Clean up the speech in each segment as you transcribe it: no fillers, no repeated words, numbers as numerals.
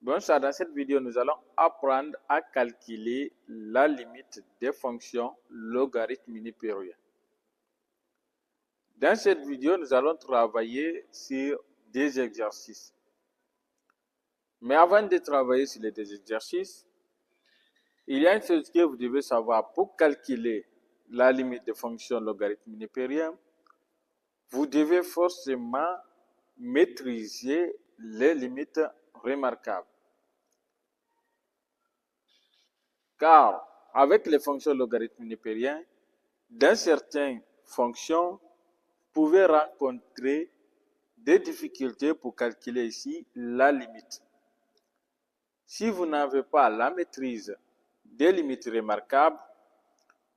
Bonjour, dans cette vidéo, nous allons apprendre à calculer la limite des fonctions logarithme unipérieux. Dans cette vidéo, nous allons travailler sur des exercices. Mais avant de travailler sur les deux exercices, il y a une chose que vous devez savoir. Pour calculer la limite des fonctions logarithme unipérieux, vous devez forcément maîtriser les limites remarquables. Car avec les fonctions logarithmes unipériens, dans certaines fonctions, vous pouvez rencontrer des difficultés pour calculer ici la limite. Si vous n'avez pas la maîtrise des limites remarquables,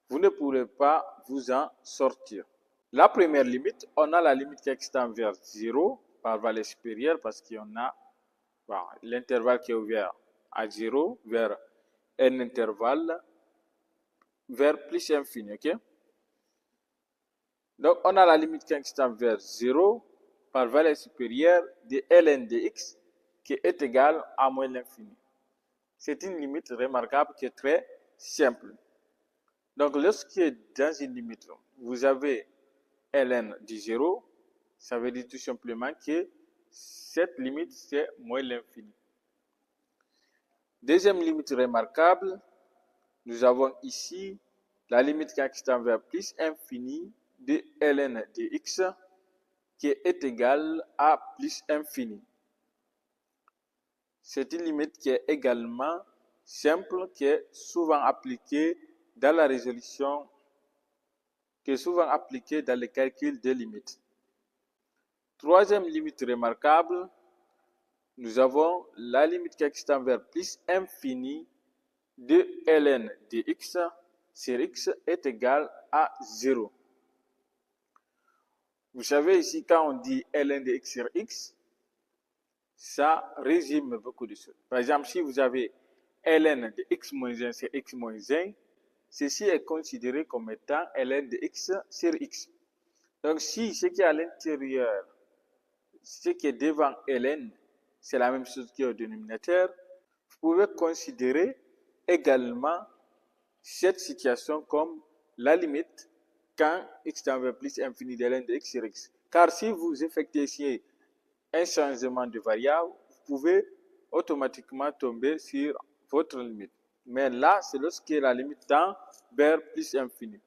vous ne pourrez pas vous en sortir. La première limite, on a la limite qui extend vers 0 par valeur supérieure parce qu'on a l'intervalle qui est ouvert à 0 vers un intervalle vers plus infini, ok? Donc, on a la limite qui extend vers 0 par valeur supérieure de ln de x qui est égale à moins l'infini. C'est une limite remarquable qui est très simple. Donc, lorsque dans une limite, vous avez ln de 0, ça veut dire tout simplement que cette limite, c'est moins l'infini. Deuxième limite remarquable, nous avons ici la limite qui extend vers plus infini de ln de x qui est égale à plus infini. C'est une limite qui est également simple, qui est souvent appliquée dans la résolution, qui est souvent appliquée dans le calcul des limites. Troisième limite remarquable, nous avons la limite qui extend vers plus infini de ln de x sur x est égal à 0. Vous savez ici, quand on dit ln de x sur x, ça résume beaucoup de choses. Par exemple, si vous avez ln de x moins 1 sur x moins 1, ceci est considéré comme étant ln de x sur x. Donc, si ce qui est à l'intérieur, ce qui est devant ln, c'est la même chose qui est au dénominateur, vous pouvez considérer également cette situation comme la limite quand x tend vers plus infini de ln de x sur x. Car si vous effectuez ici un changement de variable, vous pouvez automatiquement tomber sur votre limite. Mais là, c'est lorsque la limite tend vers plus infini.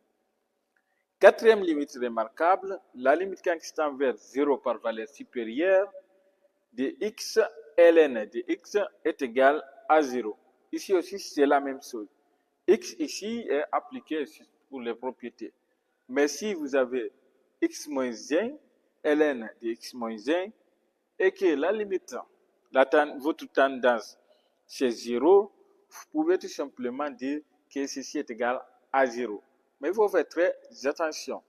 Quatrième limite remarquable, la limite quand x tend vers 0 par valeur supérieure de x ln de x est égal à 0. Ici aussi, c'est la même chose. X ici est appliqué pour les propriétés. Mais si vous avez x moins 1, ln de x moins 1, et que la limite, votre tendance, c'est 0, vous pouvez tout simplement dire que ceci est égal à 0. Mais il faut faire très attention.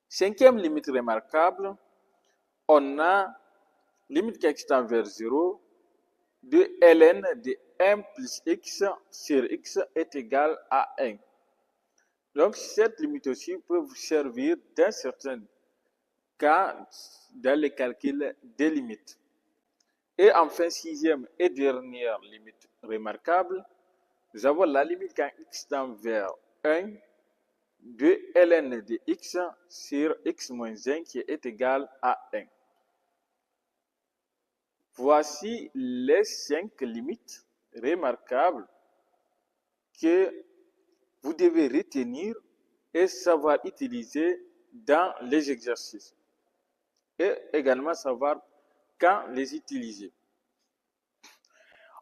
Cinquième limite remarquable, on a limite qui extend vers 0 de ln de 1 plus x sur x est égal à 1. Donc, cette limite aussi peut vous servir dans certains cas dans le calcul des limites. Et enfin, sixième et dernière limite remarquable, nous avons la limite quand x tend vers 1 de ln de x sur x moins 1 qui est égal à 1. Voici les 5 limites remarquables que vous devez retenir et savoir utiliser dans les exercices. Et également savoir quand les utiliser.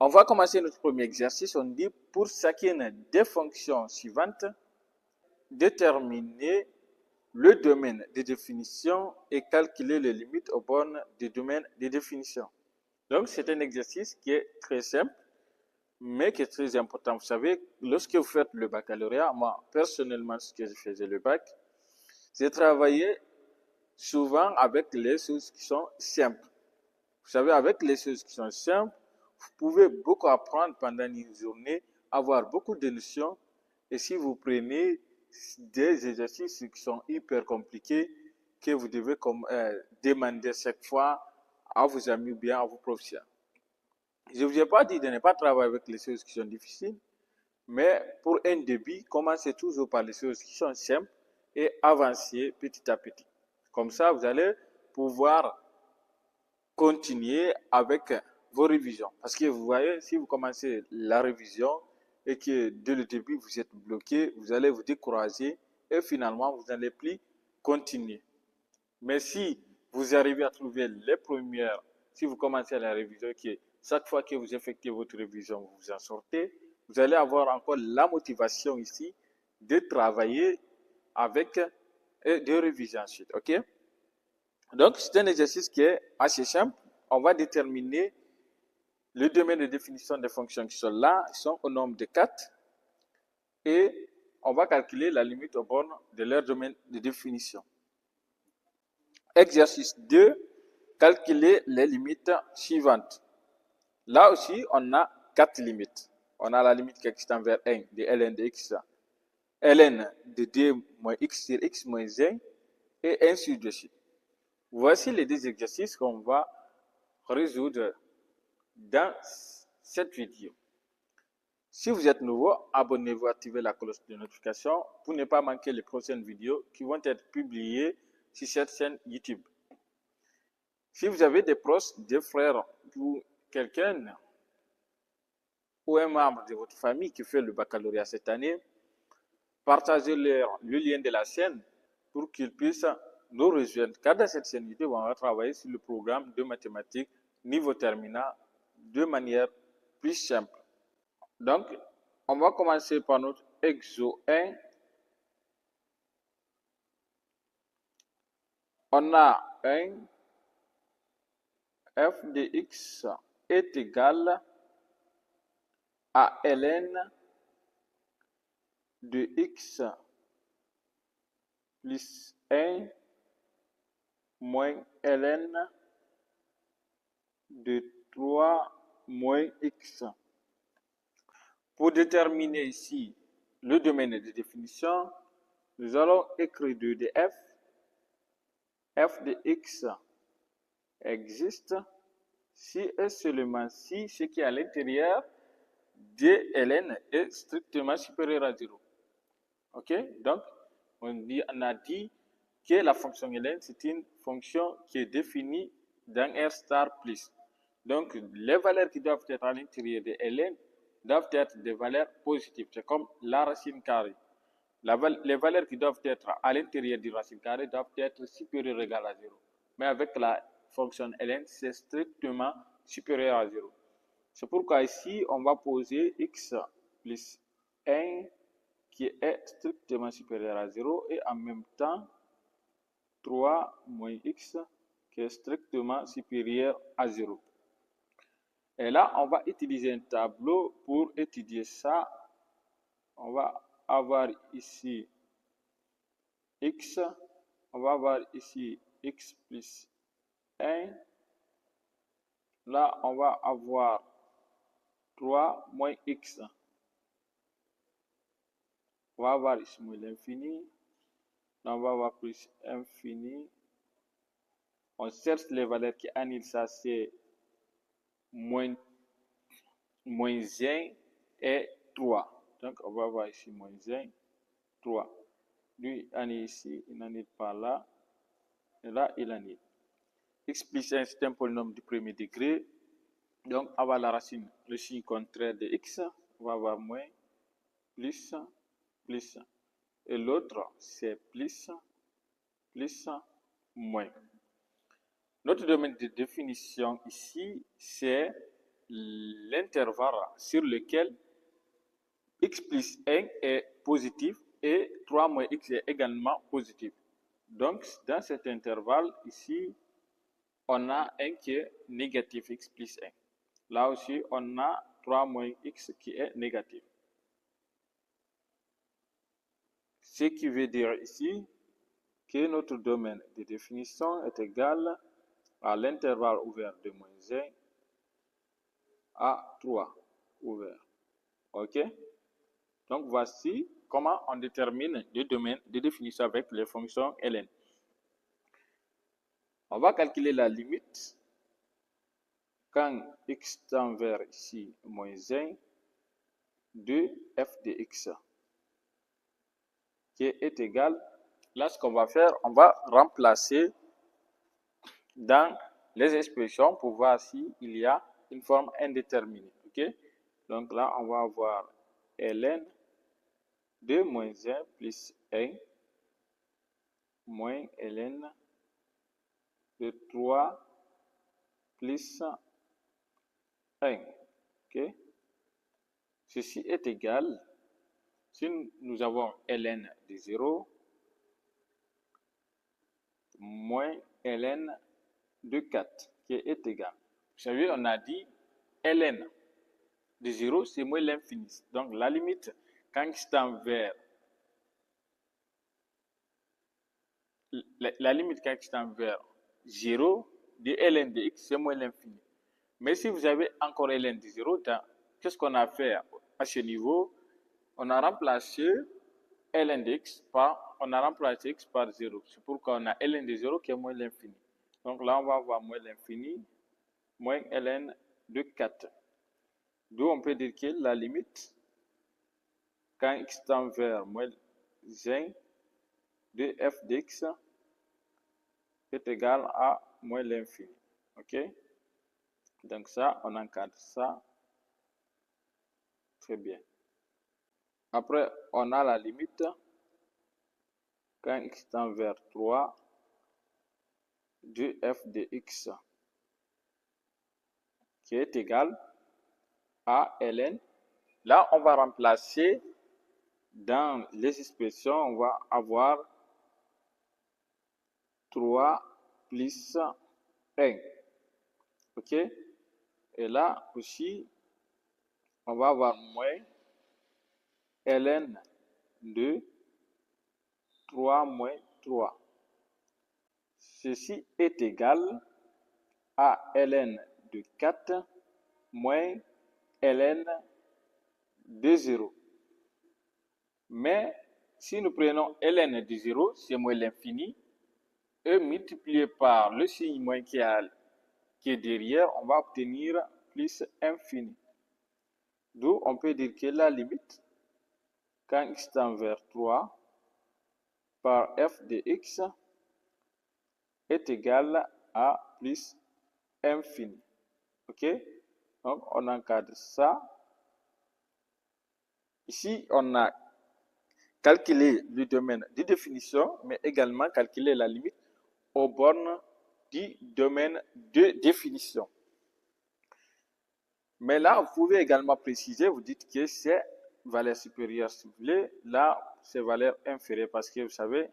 On va commencer notre premier exercice. On dit pour chacune des fonctions suivantes, déterminer le domaine de définition et calculer les limites aux bornes du domaine de définition. Donc, c'est un exercice qui est très simple, mais qui est très important. Vous savez, lorsque vous faites le baccalauréat, moi, personnellement, lorsque je faisais le bac, j'ai travaillé souvent avec les choses qui sont simples. Vous savez, avec les choses qui sont simples, vous pouvez beaucoup apprendre pendant une journée, avoir beaucoup de notions. Et si vous prenez des exercices qui sont hyper compliqués, que vous devez demander chaque fois à vos amis ou bien à vos professeurs. Je ne vous ai pas dit de ne pas travailler avec les choses qui sont difficiles, mais pour un début, commencez toujours par les choses qui sont simples et avancez petit à petit. Comme ça, vous allez pouvoir continuer avec vos révisions. Parce que vous voyez, si vous commencez la révision et que dès le début vous êtes bloqué, vous allez vous décourager et finalement vous n'allez plus continuer. Mais si vous arrivez à trouver les premières, si vous commencez la révision, que chaque fois que vous effectuez votre révision, vous vous en sortez, vous allez avoir encore la motivation ici de travailler avec et de réviser ensuite. OK? Donc, c'est un exercice qui est assez simple. On va déterminer le domaine de définition des fonctions qui sont là, ils sont au nombre de 4. Et on va calculer la limite aux bornes de leur domaine de définition. Exercice 2, calculer les limites suivantes. Là aussi, on a 4 limites. On a la limite qui extend vers 1 de ln de x, ln de 2 moins x sur x moins 1, et ainsi de suite. Voici les 2 exercices qu'on va résoudre dans cette vidéo. Si vous êtes nouveau, abonnez-vous, activez la cloche de notification pour ne pas manquer les prochaines vidéos qui vont être publiées sur cette chaîne YouTube. Si vous avez des proches, des frères ou quelqu'un ou un membre de votre famille qui fait le baccalauréat cette année, partagez-leur le lien de la chaîne pour qu'ils puissent nous rejoindre. Car dans cette chaîne YouTube, on va travailler sur le programme de mathématiques niveau terminal de manière plus simple. Donc, on va commencer par notre exo 1. On a un f de x est égal à ln de x plus 1 moins ln de 3 moins x. Pour déterminer ici le domaine de définition, nous allons écrire 2 de f de x existe si et seulement si ce qui est à l'intérieur de ln est strictement supérieur à 0. OK? Donc, on a dit que la fonction ln, c'est une fonction qui est définie dans R star plus. Donc, les valeurs qui doivent être à l'intérieur de ln doivent être des valeurs positives. C'est comme la racine carrée. Les valeurs qui doivent être à l'intérieur du racine carrée doivent être supérieures ou égales à 0. Mais avec la fonction ln, c'est strictement supérieur à 0. C'est pourquoi ici, on va poser x plus 1 qui est strictement supérieur à 0 et en même temps 3 moins x qui est strictement supérieur à 0. Et là, on va utiliser un tableau pour étudier ça. On va avoir ici x, on va avoir ici x plus 1. Là, on va avoir 3 moins x. On va avoir ici moins l'infini. Là, on va avoir plus infini. On cherche les valeurs qui annulent ça, c'est moins 1 et 3. Donc, on va avoir ici moins 1, 3. Lui, il annule ici, il n'annule pas là. Et là, il annule. X plus 1, c'est un polynôme du premier degré. Donc, avoir la racine, le signe contraire de x, on va avoir moins, plus, plus. Et l'autre, c'est plus, plus, moins. Notre domaine de définition ici, c'est l'intervalle sur lequel x plus 1 est positif et 3 moins x est également positif. Donc, dans cet intervalle ici, on a un qui est négatif, x plus 1. Là aussi, on a 3 moins x qui est négatif. Ce qui veut dire ici que notre domaine de définition est égal à l'intervalle ouvert de moins 1 à 3 ouvert. OK? Donc, voici comment on détermine le domaine de définition avec les fonctions ln. On va calculer la limite quand x tend vers ici moins 1 de f de x qui est égal, là ce qu'on va faire, on va remplacer dans les expressions pour voir s'il y a une forme indéterminée. Ok? Donc là, on va avoir ln de moins 1 plus 1 moins ln de 3 plus 1. Ok? Ceci est égal, si nous avons ln de 0 moins ln de 4 qui est égal. Vous savez, on a dit ln de 0, c'est moins l'infini. Donc la limite, quand x tend vers la limite quand x tend vers 0 de ln de x, c'est moins l'infini. Mais si vous avez encore ln de 0, qu'est-ce qu'on a fait à ce niveau? On a remplacé ln de x par, on a remplacé x par 0. C'est pourquoi on a ln de 0 qui est moins l'infini. Donc là, on va avoir moins l'infini, moins ln de 4. D'où on peut dire que la limite, quand x tend vers moins 1 de f dx est égal à moins l'infini. Ok? Donc ça, on encadre ça très bien. Après, on a la limite quand x tend vers 3 de f de x qui est égal à ln. Là, on va remplacer dans les expressions, on va avoir 3 plus 1. Ok? Et là aussi, on va avoir moins ln de 3 moins 3. Ceci est égal à ln de 4 moins ln de 0. Mais si nous prenons ln de 0, c'est moins l'infini, et multiplié par le signe moins qui est derrière, on va obtenir plus infini. D'où on peut dire que la limite, quand x tend vers 3 par f de x est égale à plus infini. Ok? Donc, on encadre ça. Ici, on a calculé le domaine de définition, mais également calculé la limite aux bornes du domaine de définition. Mais là, vous pouvez également préciser, vous dites que c'est valeur supérieure si vous voulez, là, c'est valeur inférieure parce que vous savez,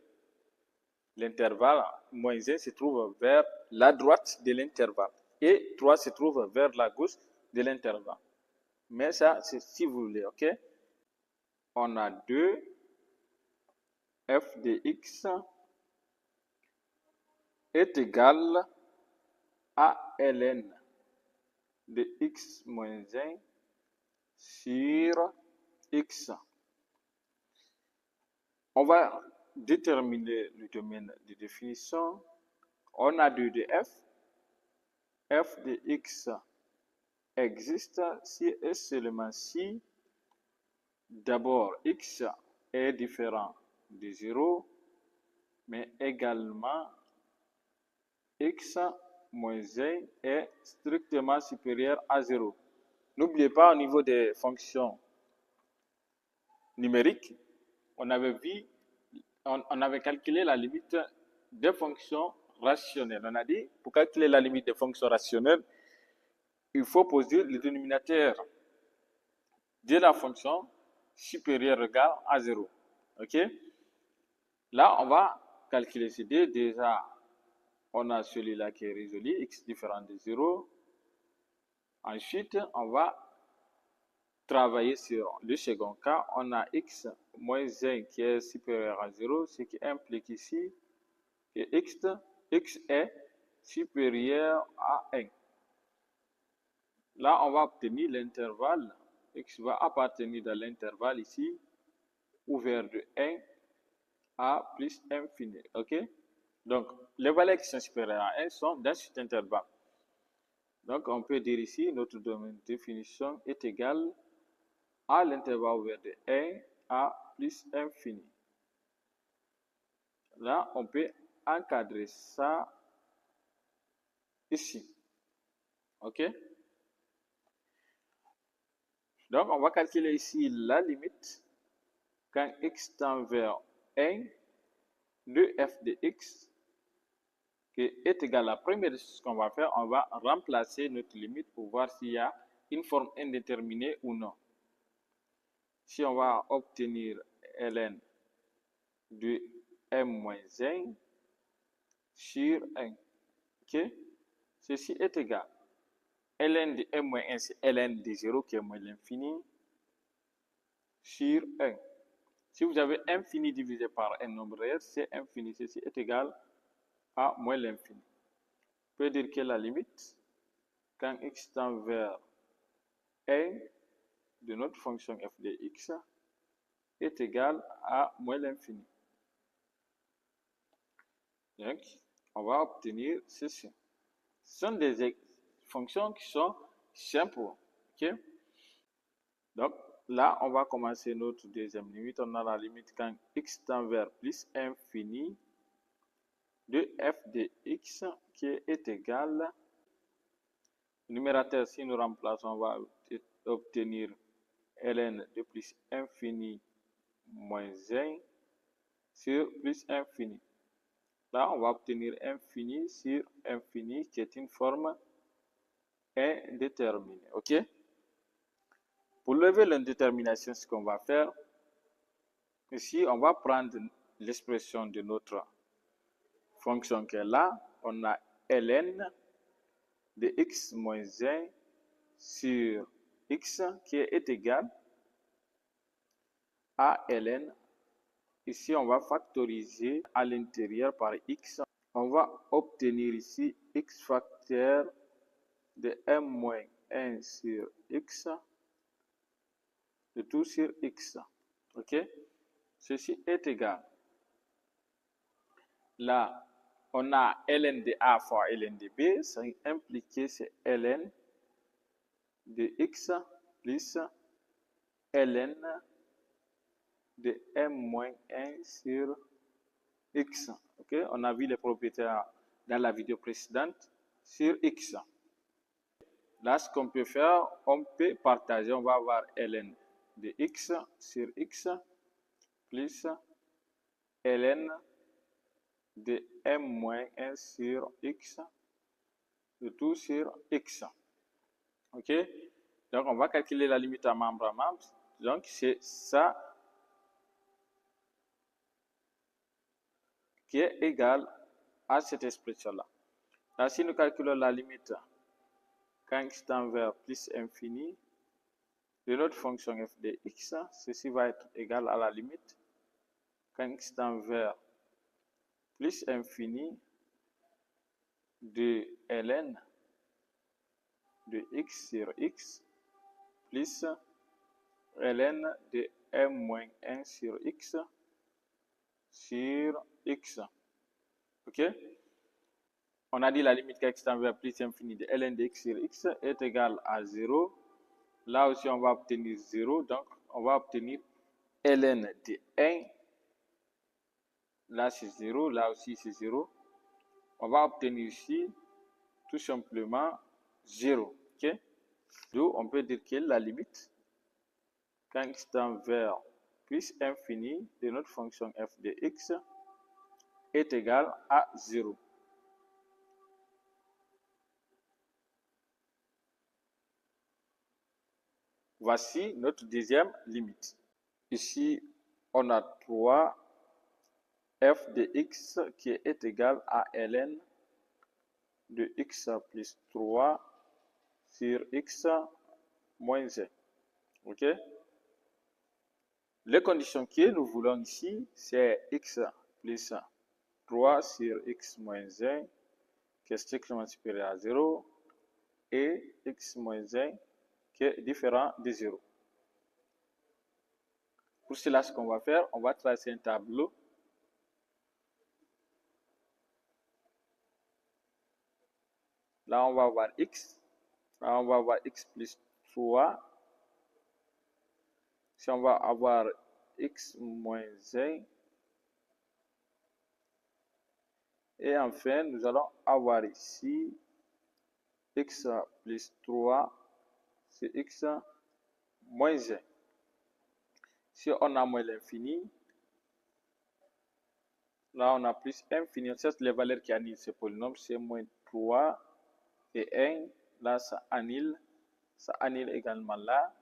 l'intervalle moins 1 se trouve vers la droite de l'intervalle et 3 se trouve vers la gauche de l'intervalle. Mais ça, c'est si vous voulez, ok? On a 2 f de x est égal à ln de x moins 1 sur x. On va déterminer le domaine de définition. On a 2 de f de x existe si et seulement si d'abord x est différent de 0, mais également x moins 1 est strictement supérieur à 0. N'oubliez pas, au niveau des fonctions numériques, on avait calculé la limite des fonctions rationnelles. On a dit, pour calculer la limite des fonctions rationnelles, il faut poser le dénominateur de la fonction supérieure ou égale à 0. Ok? Là, on va calculer ces deux. Déjà, on a celui-là qui est résolu, x différent de 0. Ensuite, on va travailler sur le second cas. On a x moins 1 qui est supérieur à 0, ce qui implique ici que x est supérieur à 1. Là, on va obtenir l'intervalle. X va appartenir dans l'intervalle ici, ouvert de 1 à plus infini. OK? Donc, les valeurs qui sont supérieures à 1 sont dans cet intervalle. Donc, on peut dire ici, notre domaine de définition est égal à l'intervalle ouvert de 1 à plus infini. Là, on peut encadrer ça ici. OK? Donc, on va calculer ici la limite quand x tend vers 1 de f de x qui est égal à la première chose qu'on va faire, on va remplacer notre limite pour voir s'il y a une forme indéterminée ou non. Si on va obtenir ln de m-1 sur 1, ok? Ceci est égal. ln de m-1, c'est ln de 0 qui est moins l'infini sur 1. Si vous avez infini divisé par un nombre réel, c'est infini. Ceci est égal à moins l'infini. On peut dire que la limite, quand x tend vers 1 de notre fonction f de x est égal à moins l'infini. Donc, on va obtenir ceci. Ce sont des fonctions qui sont simples. Okay? Donc, là, on va commencer notre deuxième limite. On a la limite quand x tend vers plus infini de f de x qui est égal. Numérateur, si nous remplaçons, on va obtenir ln de plus infini moins 1 sur plus infini. Là, on va obtenir infini sur infini qui est une forme indéterminée. OK? Pour lever l'indétermination, ce qu'on va faire, ici, on va prendre l'expression de notre fonction qui est là. On a ln de x moins 1 sur x qui est égal à ln. Ici, on va factoriser à l'intérieur par x. On va obtenir ici x facteur de m moins 1 sur x, de tout sur x. OK? Ceci est égal. Là, on a ln de a fois ln de b. Ça implique c'est ln de x plus ln de m moins 1 sur x. OK? On a vu les propriétaires dans la vidéo précédente sur x. Là, ce qu'on peut faire, on peut partager. On va avoir ln de x sur x plus ln de m moins 1 sur x, de tout sur x. OK? Donc, on va calculer la limite à membre. Donc, c'est ça qui est égal à cette expression-là. Là, si nous calculons la limite quand x tend vers plus infini de notre fonction f de x, ceci va être égal à la limite quand x tend vers plus infini de ln de x sur x plus ln de m moins 1 sur x. OK? On a dit la limite quand x tend vers plus infini de ln de x sur x est égale à 0. Là aussi, on va obtenir 0. Donc, on va obtenir ln de 1. Là, c'est 0. Là aussi, c'est 0. On va obtenir ici tout simplement 0. OK? Donc, on peut dire que la limite, quand x tend vers plus infini de notre fonction f de x, est égale à 0. Voici notre deuxième limite. Ici, on a 3 f de x qui est égal à ln de x plus 3 sur x moins 1. OK? Les conditions que nous voulons ici, c'est x plus 3 sur x moins 1 qui est strictement supérieur à 0 et x moins 1 qui est différent de 0. Pour cela, ce qu'on va faire, on va tracer un tableau. Là, on va avoir x Là, on va avoir x plus 3. Si on va avoir x moins 1. Et enfin, nous allons avoir ici x plus 3, c'est x moins 1. Si on a moins l'infini, là on a plus infini. C'est les valeurs qui annulent ce polynôme, c'est moins 3 et 1. Là, ça annule également là.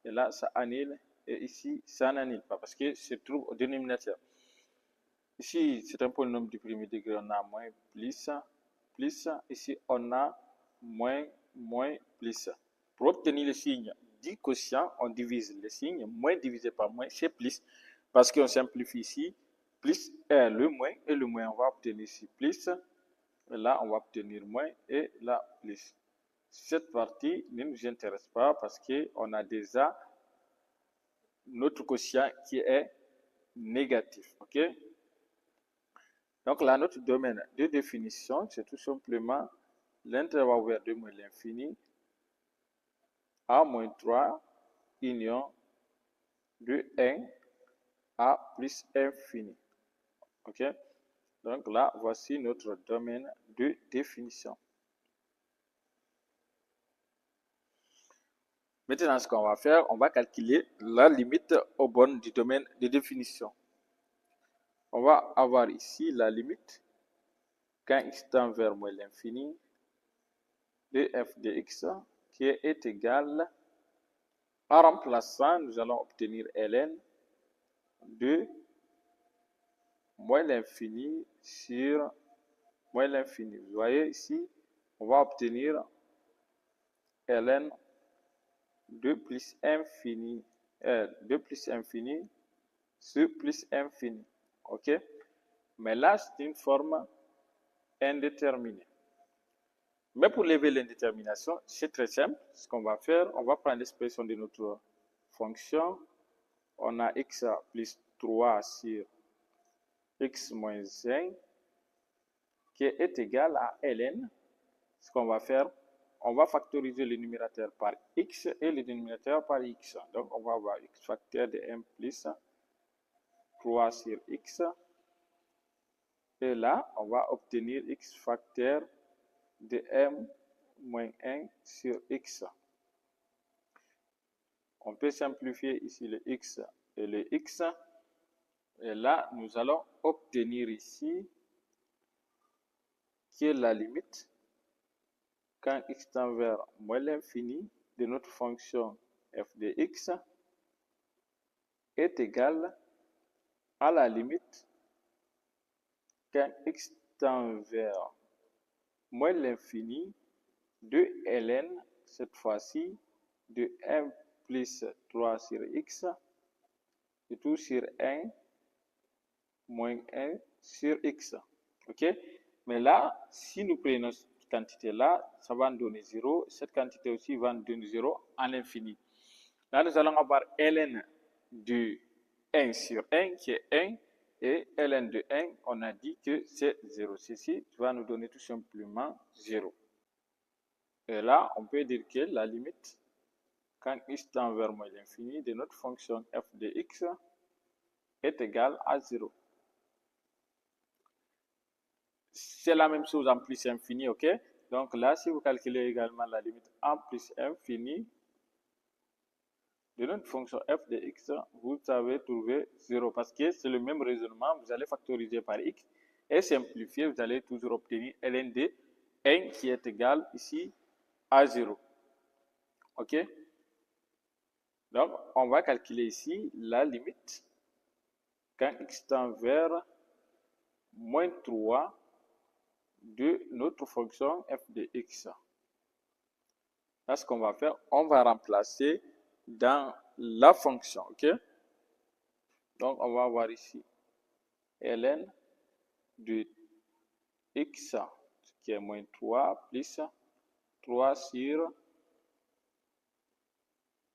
Et là, ça annule. Et ici, ça n'annule pas parce que se trouve au dénominateur. Ici, c'est un polynôme du premier degré, on a moins, plus, plus. Ici, on a moins, moins, plus. Pour obtenir le signe du quotient, on divise le signe. Moins divisé par moins, c'est plus. Parce qu'on simplifie ici, plus est le moins, et le moins, on va obtenir ici plus. Et là, on va obtenir moins, et là, plus. Cette partie ne nous intéresse pas parce qu'on a déjà notre quotient qui est négatif. OK? Donc là, notre domaine de définition, c'est tout simplement l'intervalle ouvert de moins l'infini à moins 3 union de 1 à plus infini. OK? Donc là, voici notre domaine de définition. Maintenant, ce qu'on va faire, on va calculer la limite aux bornes du domaine de définition. On va avoir ici la limite quand x tend vers moins l'infini de f de x qui est égal, en remplaçant, nous allons obtenir ln de moins l'infini sur moins l'infini. Vous voyez ici, on va obtenir ln de plus infini sur plus infini. OK? Mais là, c'est une forme indéterminée. Mais pour lever l'indétermination, c'est très simple. Ce qu'on va faire, on va prendre l'expression de notre fonction. On a x plus 3 sur x moins 1 qui est égal à ln. Ce qu'on va faire, on va factoriser le numérateur par x et le dénominateur par x. Donc, on va avoir x facteur de m plus 3 sur x. Et là, on va obtenir x facteur de m moins 1 sur x. On peut simplifier ici le x et le x. Et là, nous allons obtenir ici qui est la limite quand x tend vers moins l'infini de notre fonction f de x est égal à la limite quand x tend vers moins l'infini de ln, cette fois-ci, de 1 plus 3 sur x, et tout sur 1 moins 1 sur x. OK? Mais là, si nous prenons cette quantité-là, ça va nous donner 0. Cette quantité aussi va nous donner 0 à l'infini. Là, nous allons avoir ln de 1 sur 1 qui est 1. Et ln de 1, on a dit que c'est 0. Ceci va nous donner tout simplement 0. Et là, on peut dire que la limite, quand x tend vers moins l'infini de notre fonction f de x est égale à 0. C'est la même chose en plus infini, ok? Donc là, si vous calculez également la limite en plus infini de notre fonction f de x, vous avez trouvé 0 parce que c'est le même raisonnement. Vous allez factoriser par x et simplifier, vous allez toujours obtenir ln de 1 qui est égal ici à 0. OK? Donc, on va calculer ici la limite quand x tend vers moins 3 de notre fonction f de x. Là, ce qu'on va faire, on va remplacer dans la fonction, ok? Donc, on va avoir ici ln de x qui est moins 3 plus 3 sur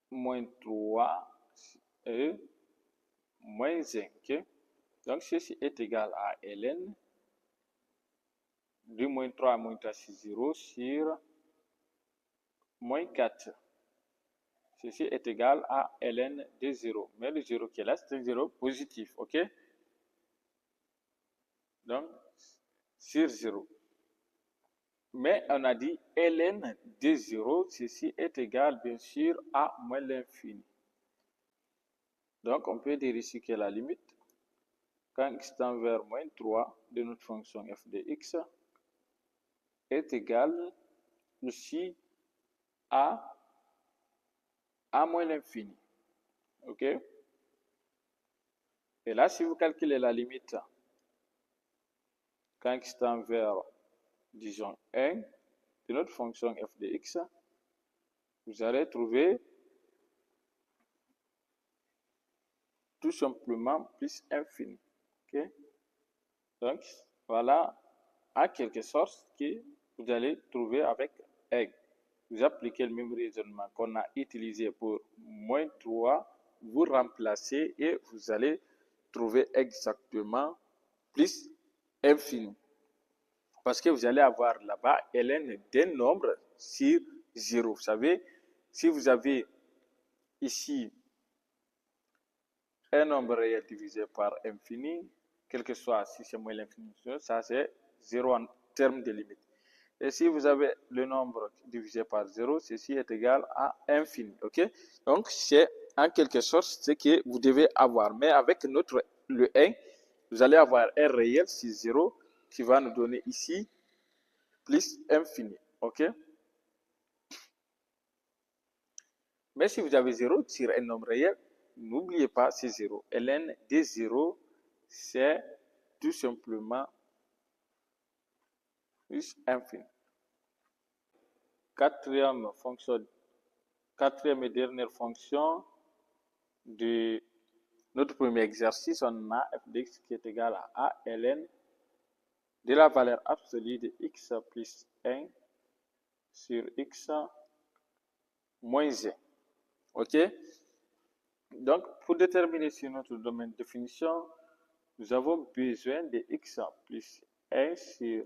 moins 3 et moins 1, ok? Donc, ceci est égal à ln de moins 3 à moins 3, c'est 0 sur moins 4. Ceci est égal à ln de 0. Mais le 0 qui est là, c'est un 0 positif, ok? Donc, sur 0. Mais on a dit ln de 0, ceci est égal, bien sûr, à moins l'infini. Donc, on peut dire ici que la limite, quand x tend vers moins 3 de notre fonction f de x, est égale aussi à moins l'infini. Ok? Et là, si vous calculez la limite, quand x tend vers, disons, 1 de notre fonction f de x, vous allez trouver tout simplement plus infini. Ok? Donc, voilà en quelque sorte que vous allez trouver avec 1. Vous appliquez le même raisonnement qu'on a utilisé pour moins 3, vous remplacez et vous allez trouver exactement plus infini. Parce que vous allez avoir là-bas ln d'un nombre sur 0. Vous savez, si vous avez ici un nombre réel divisé par infini, quel que soit si c'est moins l'infini, ça c'est 0 en termes de limite. Et si vous avez le nombre divisé par 0, ceci est égal à infini. Ok? Donc, c'est en quelque sorte ce que vous devez avoir. Mais avec le 1, vous allez avoir un réel sur 0 qui va nous donner ici plus infini. Ok? Mais si vous avez 0 sur un nombre réel, n'oubliez pas c'est 0. ln de 0, c'est tout simplement plus infini. Quatrième et dernière fonction de notre premier exercice, on a f de x qui est égal à ln de la valeur absolue de x plus 1 sur x moins 1. Ok? Donc, pour déterminer sur notre domaine de définition, nous avons besoin de x plus 1 sur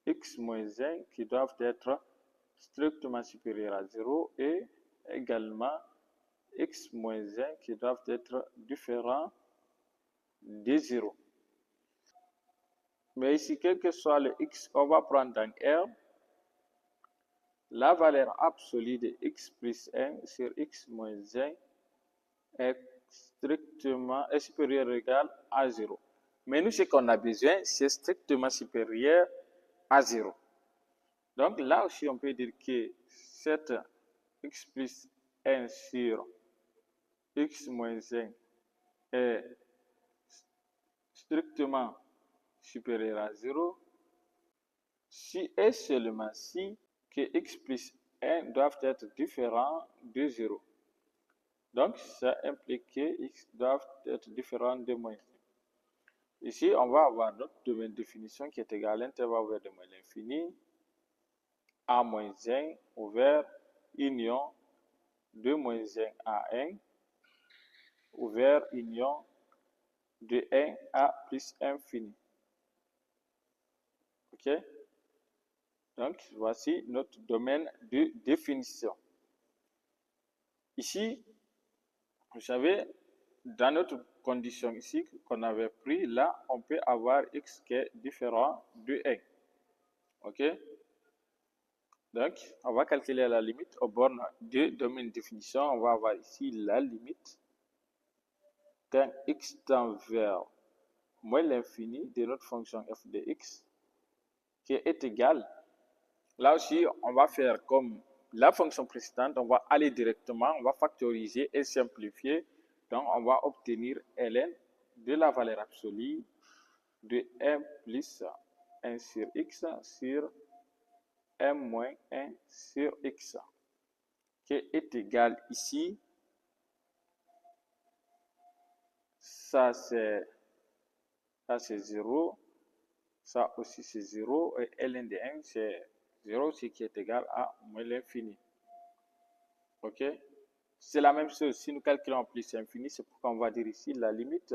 x moins 1 qui doivent être strictement supérieurs à 0 et également x moins 1 qui doivent être différents de 0. Mais ici, quel que soit le x qu'on va prendre dans R, la valeur absolue de x plus 1 sur x moins 1 est supérieure ou égale à 0. Mais nous, ce qu'on a besoin, c'est strictement supérieur à 0. Donc là aussi, on peut dire que cette x plus 1 sur x moins 1 est strictement supérieur à 0 si et seulement si que x plus 1 doivent être différents de 0. Donc, ça implique que x doivent être différents de moins 1. Ici, on va avoir notre domaine de définition qui est égal à l'intervalle ouvert de moins l'infini à moins 1 ouvert union de moins 1 à 1 ouvert union de 1 à plus infini. Ok? Donc, voici notre domaine de définition. Ici, vous savez, dans notre condition ici qu'on avait pris, là, on peut avoir x qui est différent de 1. Ok? Donc, on va calculer la limite aux bornes de domaine de définition. On va avoir ici la limite quand x tend vers moins l'infini de notre fonction f de x qui est égale. Là aussi, on va faire comme la fonction précédente, on va aller directement, on va factoriser et simplifier. Donc, on va obtenir ln de la valeur absolue de 1 plus 1 sur x sur 1 moins 1 sur x, qui est égal ici, ça c'est 0, ça aussi c'est 0, et ln de 1 c'est 0, ce qui est égal à moins l'infini. Ok? C'est la même chose, si nous calculons plus infini, c'est pourquoi on va dire ici la limite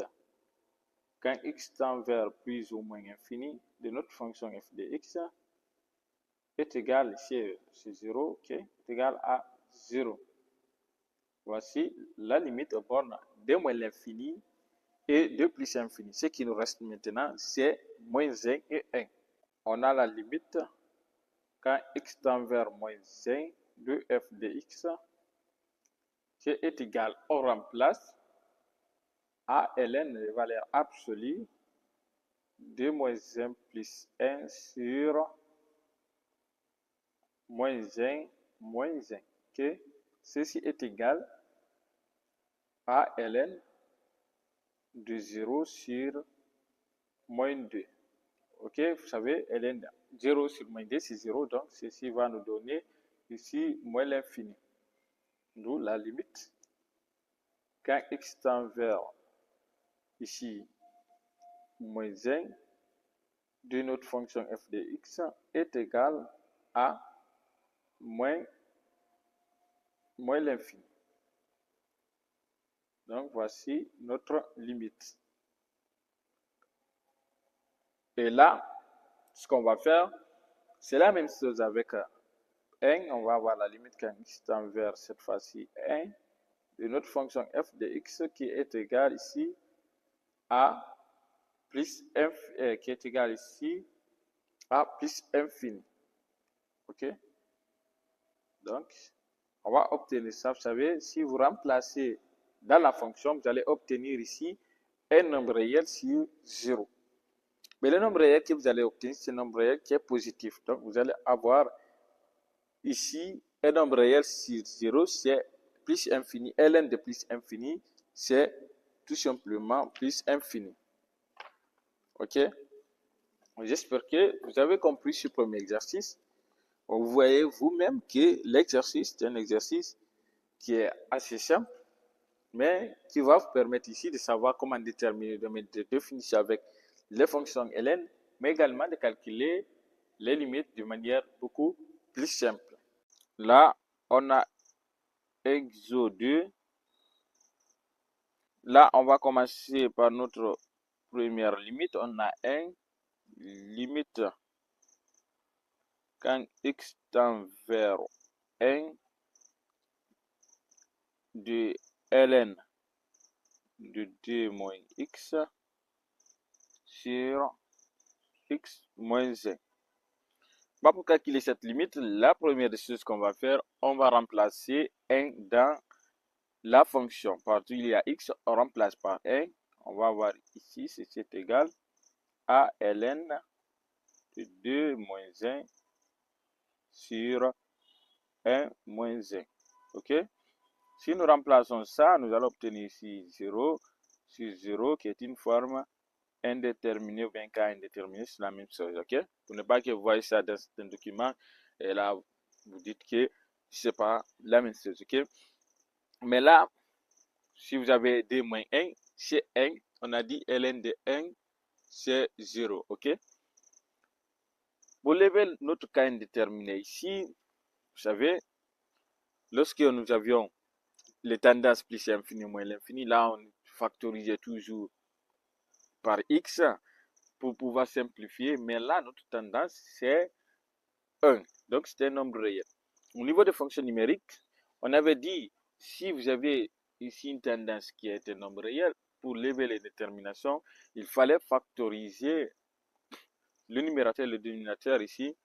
quand x tend vers plus ou moins infini de notre fonction f de x est égal, ici c'est 0, ok, est égal à 0. Voici la limite aux bornes de moins l'infini et de plus l'infini. Ce qui nous reste maintenant, c'est moins 1 et 1. On a la limite quand x tend vers moins 1 de f de x qui est égal, on remplace à ln les valeurs absolues de moins 1 plus 1 sur moins 1 moins 1. Okay? Ceci est égal à ln de 0 sur moins 2. Ok, vous savez, ln 0 sur moins 2, c'est 0, donc ceci va nous donner ici moins l'infini. D'où la limite. Quand x tend vers ici moins 1 de notre fonction f de x est égal à moins l'infini. Donc voici notre limite. Et là, ce qu'on va faire, c'est la même chose avec 1. On va avoir la limite quand x tend vers cette fois-ci 1 de notre fonction f de x qui est égale ici à plus qui est égal ici à plus infini. Ok? Donc, on va obtenir ça. Vous savez, si vous remplacez dans la fonction, vous allez obtenir ici un nombre réel sur 0. Mais le nombre réel que vous allez obtenir, c'est un nombre réel qui est positif. Donc, vous allez avoir ici un nombre réel sur 0, c'est plus infini. Ln de plus infini, c'est tout simplement plus infini. Ok? J'espère que vous avez compris ce premier exercice. Vous voyez vous-même que l'exercice est un exercice qui est assez simple, mais qui va vous permettre ici de savoir comment déterminer, de définir avec les fonctions ln, mais également de calculer les limites de manière beaucoup plus simple. Là, on a exo 2. Là, on va commencer par notre première limite. On a 1, limite quand x tend vers 1 de ln de 2 moins x sur x moins 1. Pour calculer cette limite, la première des choses qu'on va faire, on va remplacer 1 dans la fonction. Partout il y a x, on remplace par 1. On va avoir ici, c'est égal à ln de 2 moins 1 sur 1 moins 1. Ok? Si nous remplaçons ça, nous allons obtenir ici 0 sur 0 qui est une forme indéterminée ou bien cas indéterminé, c'est la même chose. Ok? Pour ne pas que vous voyez ça dans un document et là vous dites que c'est pas la même chose. Ok? Mais là, si vous avez 2 moins 1, c'est 1. On a dit ln de 1, c'est 0. Ok? Pour lever notre cas indéterminé ici, vous savez, lorsque nous avions les tendances plus l'infini moins l'infini, là on factorisait toujours par x pour pouvoir simplifier, mais là notre tendance c'est 1, donc c'est un nombre réel. Au niveau des fonctions numériques, on avait dit si vous avez ici une tendance qui est un nombre réel, pour lever les déterminations, il fallait factoriser le numérateur et le dénominateur ici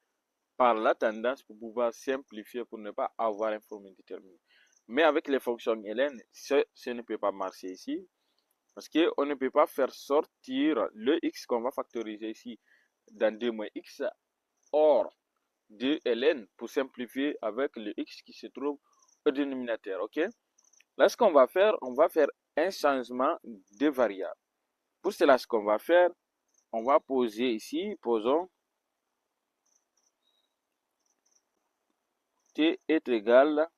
par la tendance pour pouvoir simplifier pour ne pas avoir une forme indéterminée. Mais avec les fonctions ln, ce ne peut pas marcher ici parce qu'on ne peut pas faire sortir le x qu'on va factoriser ici dans 2 moins x hors de ln pour simplifier avec le x qui se trouve au dénominateur. Ok? Là, ce qu'on va faire, on va faire un changement de variable. Pour cela, ce qu'on va faire, on va poser ici, posons t est égal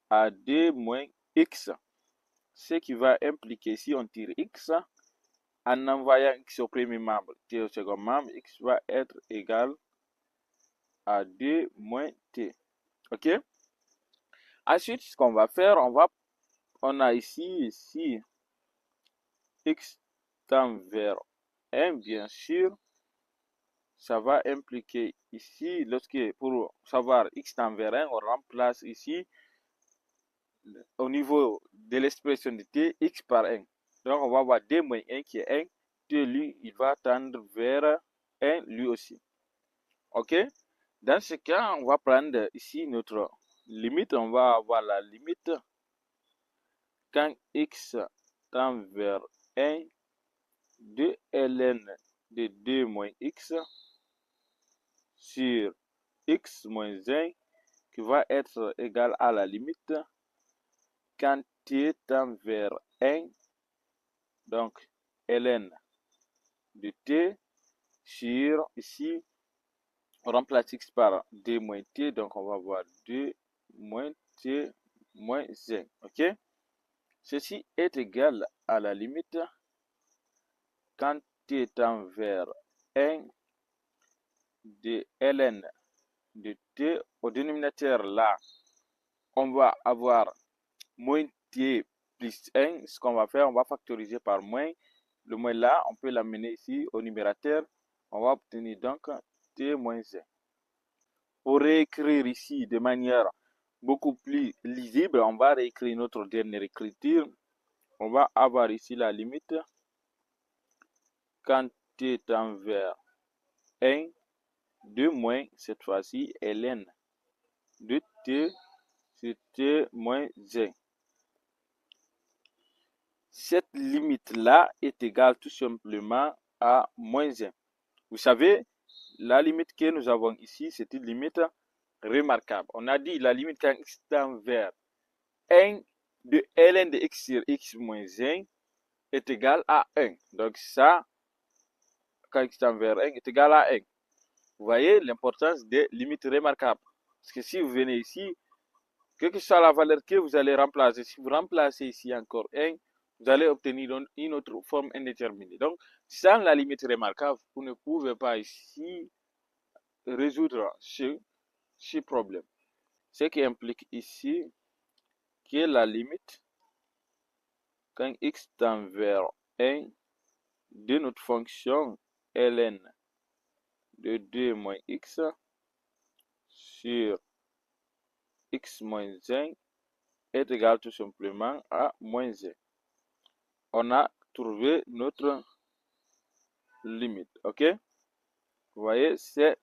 à 2 moins x, ce qui va impliquer, si on tire x, en envoyant x au premier membre, t au second membre, x va être égal à 2 moins t. Ok? Ensuite, ce qu'on va faire, on a ici x tend vers 1, bien sûr, ça va impliquer ici, pour savoir x tend vers 1, on remplace ici, au niveau de l'expression de t, x par 1. Donc, on va avoir d moins 1 qui est 1. T, lui, il va tendre vers 1 lui aussi. OK? Dans ce cas, on va prendre ici notre limite. On va avoir la limite quand x tend vers 1 de ln de 2 moins x sur x moins 1 qui va être égal à la limite quand t tend vers 1, donc ln de t sur, ici, on remplace x par 2 moins t, donc on va avoir 2 moins t moins 1, ok? Ceci est égal à la limite quand t tend vers 1 de ln de t. Au dénominateur là, on va avoir moins t plus 1. Ce qu'on va faire, on va factoriser par moins. Le moins là, on peut l'amener ici au numérateur. On va obtenir donc t moins 1. Pour réécrire ici de manière beaucoup plus lisible, on va réécrire notre dernière écriture. On va avoir ici la limite quand t tend vers 1 de moins, cette fois-ci, ln de t sur t moins 1. Cette limite-là est égale tout simplement à moins 1. Vous savez, la limite que nous avons ici, c'est une limite remarquable. On a dit la limite quand x tend vers 1 de ln de x sur x moins 1 est égal à 1. Donc ça, quand x tend vers 1 est égal à 1. Vous voyez l'importance des limites remarquables. Parce que si vous venez ici, quelle que soit la valeur que vous allez remplacer, si vous remplacez ici encore 1, vous allez obtenir une autre forme indéterminée. Donc, sans la limite remarquable, vous ne pouvez pas ici résoudre ce problème. Ce qui implique ici que la limite, quand x tend vers 1, de notre fonction ln de 2 moins x sur x moins 1 est égal tout simplement à moins 1. On a trouvé notre limite, ok? Vous voyez, c'est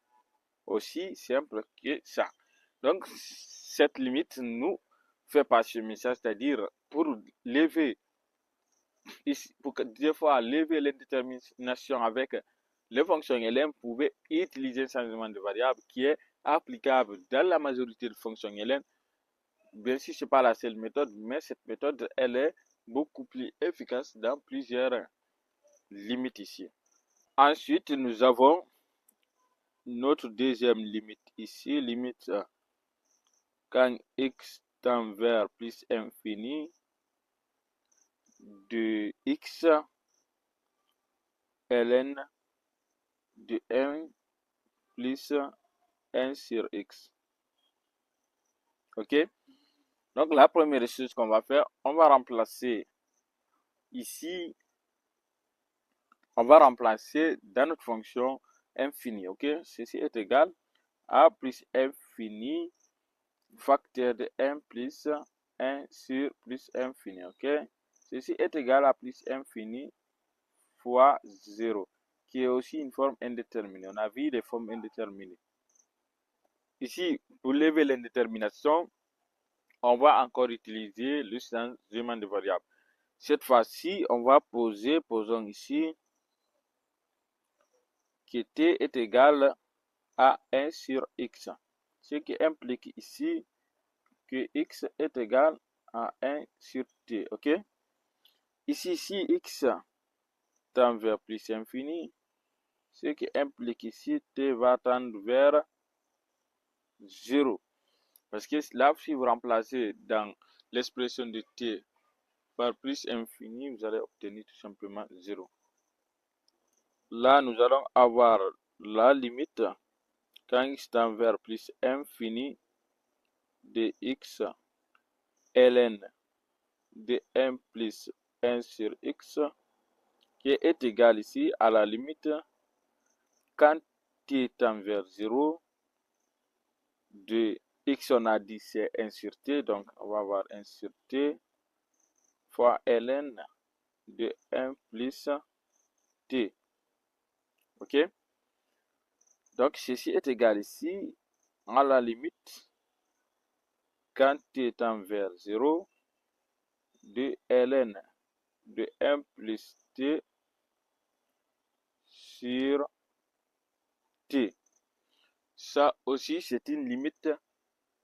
aussi simple que ça. Donc, cette limite nous fait parchemin, c'est-à-dire pour lever, pour des fois lever l'indétermination avec les fonctions ln, vous pouvez utiliser un changement de variable qui est applicable dans la majorité de fonctions ln. Bien sûr, ce n'est pas la seule méthode, mais cette méthode, elle est beaucoup plus efficace dans plusieurs limites ici. Ensuite, nous avons notre deuxième limite ici, limite quand x tend vers plus infini de x ln de 1 plus 1 sur x. Ok? Donc, la première chose qu'on va faire, on va remplacer ici, on va remplacer dans notre fonction infini. Ok? Ceci est égal à plus infini facteur de 1 plus 1 sur plus infini. Ok? Ceci est égal à plus infini fois 0, qui est aussi une forme indéterminée. On a vu les formes indéterminées. Ici, pour lever l'indétermination, on va encore utiliser le changement de variable. Cette fois-ci, on va posons ici que t est égal à 1 sur x, ce qui implique ici que x est égal à 1 sur t, ok? Ici, si x tend vers plus infini, ce qui implique ici t va tendre vers 0. Parce que là, si vous remplacez dans l'expression de t par plus infini, vous allez obtenir tout simplement 0. Là, nous allons avoir la limite quand x tend vers plus infini de x ln de 1 plus 1 sur x qui est égal ici à la limite quand t tend vers 0, de x on a dit c'est 1 sur t, donc on va avoir 1 sur t fois ln de 1 plus t. Ok? Donc ceci est égal ici à la limite quand t tend vers 0 de ln de 1 plus t sur t. Ça aussi, c'est une limite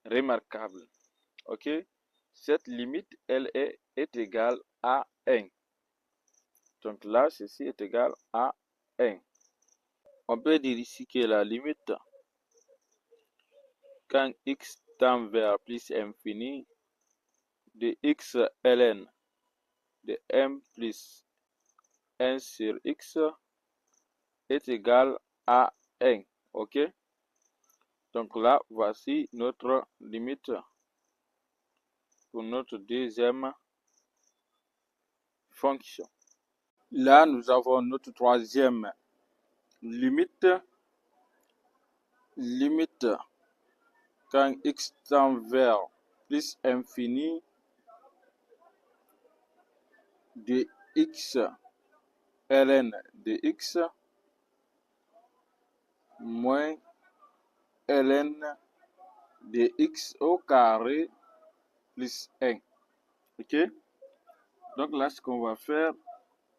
remarquable. Ok? Cette limite, elle est égale à 1. Donc là, ceci est égal à 1. On peut dire ici que la limite, quand x tend vers plus infini, de x ln de 1 plus 1 sur x est égal à 1. Ok? Donc là, voici notre limite pour notre deuxième fonction. Là, nous avons notre troisième limite. Limite quand x tend vers plus infini de x ln de x moins ln de x au carré plus 1. Ok? Donc là, ce qu'on va faire,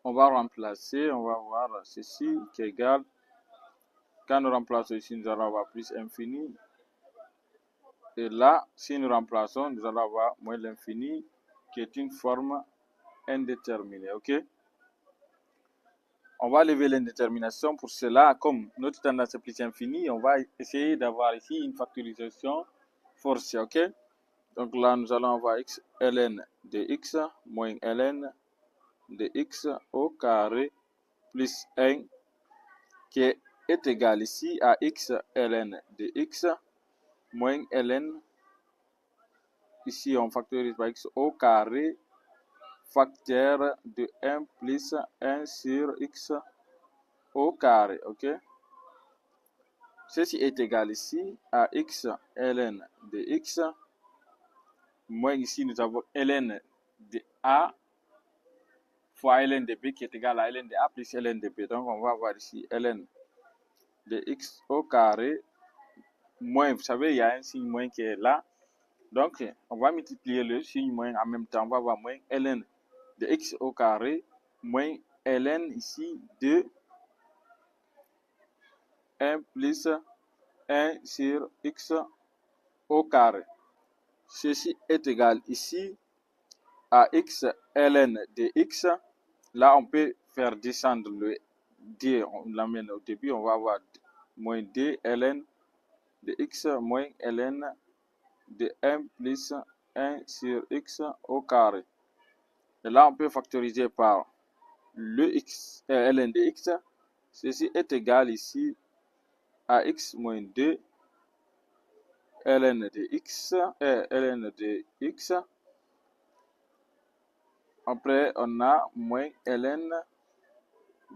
on va remplacer, on va voir ceci qui est égal. Quand nous remplaçons ici, nous allons avoir plus infini. Et là, si nous remplaçons, nous allons avoir moins l'infini, qui est une forme indéterminée. Ok? On va lever l'indétermination. Pour cela, comme notre tendance est plus infinie, on va essayer d'avoir ici une factorisation forcée. Ok? Donc là, nous allons avoir x ln de x moins ln de x au carré plus 1 qui est égal ici à x ln de x moins ln. Ici, on factorise par x au carré facteur de 1 plus 1 sur x au carré. Ok? Ceci est égal ici à x ln de x moins ici nous avons ln de a fois ln de b qui est égal à ln de a plus ln de b. Donc on va avoir ici ln de x au carré moins, vous savez, il y a un signe moins qui est là. Donc on va multiplier le signe moins en même temps. On va avoir moins ln de x au carré moins ln ici de 1 plus 1 sur x au carré. Ceci est égal ici à x ln de x. Là, on peut faire descendre le d, on l'amène au début, on va avoir moins d ln de x moins ln de 1 plus 1 sur x au carré. Et là, on peut factoriser par le x, ln de x. Ceci est égal ici à x moins 2 ln de x, ln de x. Après, on a moins ln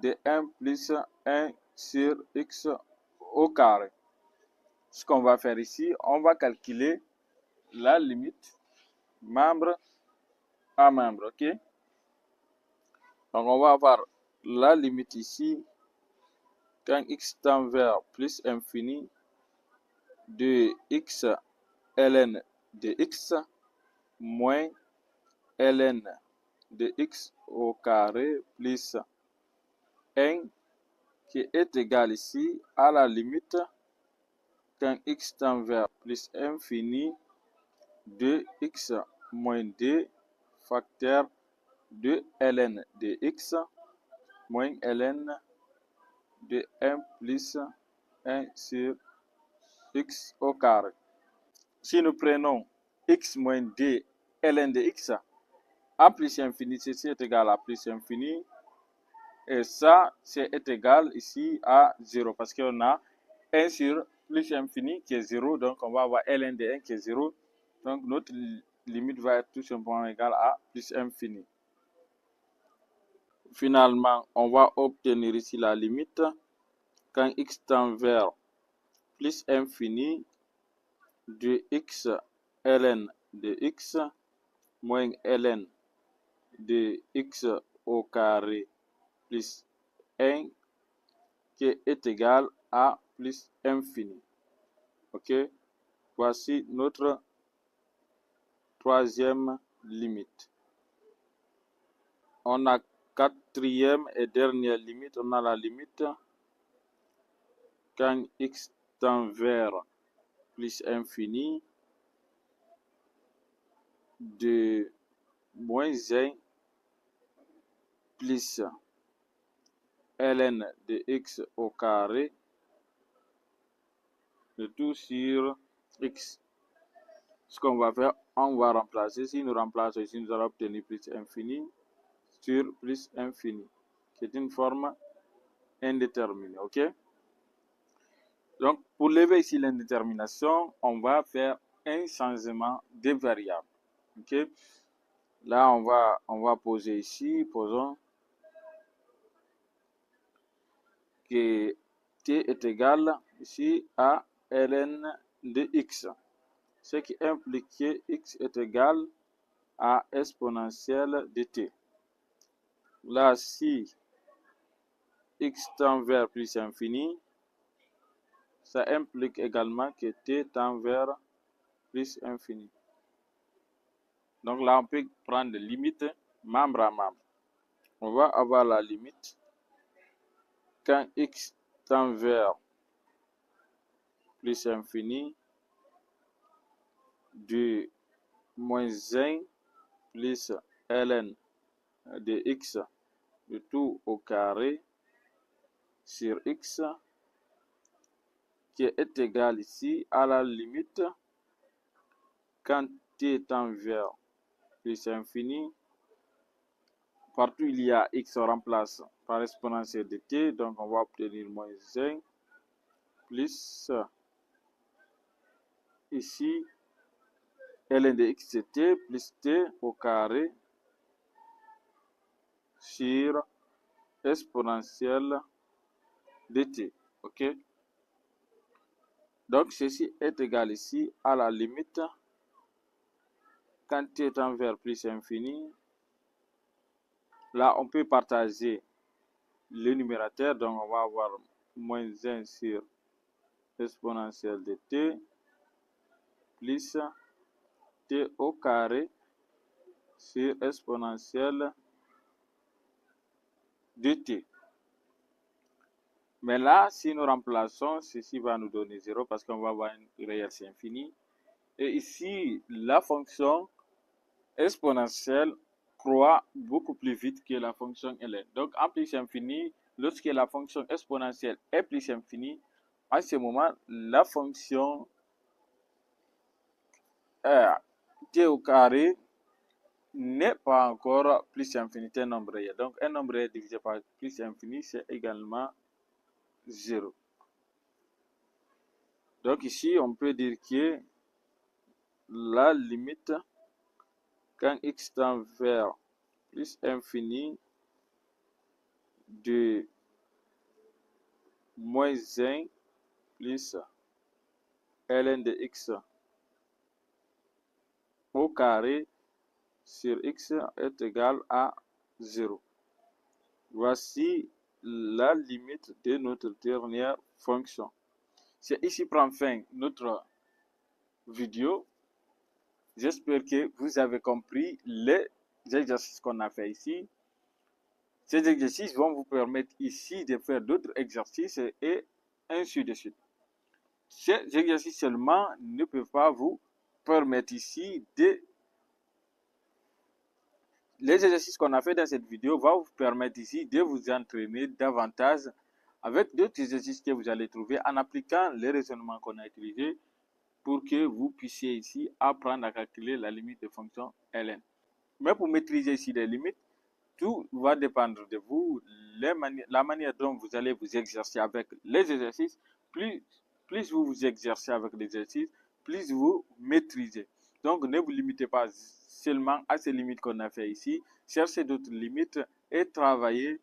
de 1 plus 1 sur x au carré. Ce qu'on va faire ici, on va calculer la limite membre à membre. Ok? Donc, on va avoir la limite ici quand x tend vers plus infini de x ln de x moins ln de x au carré plus 1 qui est égal ici à la limite quand x tend vers plus infini de x moins 2 facteur de ln de x moins ln de 1 plus 1 sur x au carré. Si nous prenons x moins 2 ln de x à plus infini, ceci est égal à plus infini. Et ça, c'est égal ici à 0 parce qu'on a 1 sur plus infini qui est 0. Donc, on va avoir ln de 1 qui est 0. Donc, notre limite va être tout simplement égale à plus infini. Finalement, on va obtenir ici la limite quand x tend vers plus infini de x ln de x moins ln de x au carré plus 1 qui est égal à plus infini. Ok, voici notre troisième limite. On a quatrième et dernière limite. On a la limite quand x tend vers plus infini de moins 1 plus ln de x au carré de tout sur x. Ce qu'on va faire, on va remplacer. Si nous remplaçons ici, nous allons obtenir plus infini sur plus infini. C'est une forme indéterminée. Ok? Donc, pour lever ici l'indétermination, on va faire un changement de variable. Ok? Là, on va poser ici, posons que t est égal ici à ln de x, ce qui implique que x est égal à exponentielle de t. Là, si x tend vers plus infini, ça implique également que t tend vers plus infini. Donc là, on peut prendre des limites membre à membre. On va avoir la limite quand x tend vers plus infini de moins 1 plus ln de x de tout au carré sur x qui est égal ici à la limite quand t tend vers plus infini. Partout il y a x, on remplace par exponentielle de t, donc on va obtenir moins 1 plus ici ln de x de t plus t au carré sur exponentielle de t. Ok? Donc ceci est égal ici à la limite quand t tend vers plus infini. Là, on peut partager le numérateur, donc on va avoir moins 1 sur exponentielle de t plus t au carré sur exponentielle de t. Mais là, si nous remplaçons, ceci va nous donner 0 parce qu'on va avoir une réelle c'est infini. Et ici, la fonction exponentielle croît beaucoup plus vite que la fonction ln. Donc, en plus infini, lorsque la fonction exponentielle est plus infinie, à ce moment, la fonction t au carré n'est pas encore plus infini qu'un nombre réel. Donc, un nombre réel divisé par plus infini, c'est également 0. Donc, ici, on peut dire que la limite, quand x tend vers plus infini de moins 1 plus ln de x au carré sur x est égal à 0. Voici la limite de notre dernière fonction. C'est ici prend fin notre vidéo. J'espère que vous avez compris les exercices qu'on a fait ici. Ces exercices vont vous permettre ici de faire d'autres exercices et ainsi de suite. Ces exercices seulement ne peuvent pas vous permettre ici de... Les exercices qu'on a fait dans cette vidéo vont vous permettre ici de vous entraîner davantage avec d'autres exercices que vous allez trouver en appliquant les raisonnements qu'on a utilisés pour que vous puissiez ici apprendre à calculer la limite de fonction ln. Mais pour maîtriser ici les limites, tout va dépendre de vous, la manière dont vous allez vous exercer avec les exercices. Plus vous vous exercez avec les exercices, plus vous maîtrisez. Donc, ne vous limitez pas seulement à ces limites qu'on a fait ici. Cherchez d'autres limites et travaillez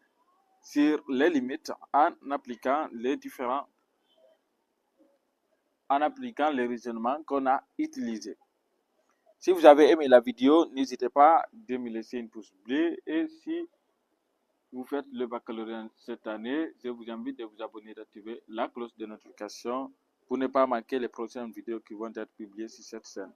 sur les limites en appliquant les différents en appliquant les raisonnements qu'on a utilisés. Si vous avez aimé la vidéo, n'hésitez pas de me laisser une pouce bleu. Et si vous faites le baccalauréat cette année, je vous invite de vous abonner et d'activer la cloche de notification pour ne pas manquer les prochaines vidéos qui vont être publiées sur cette chaîne.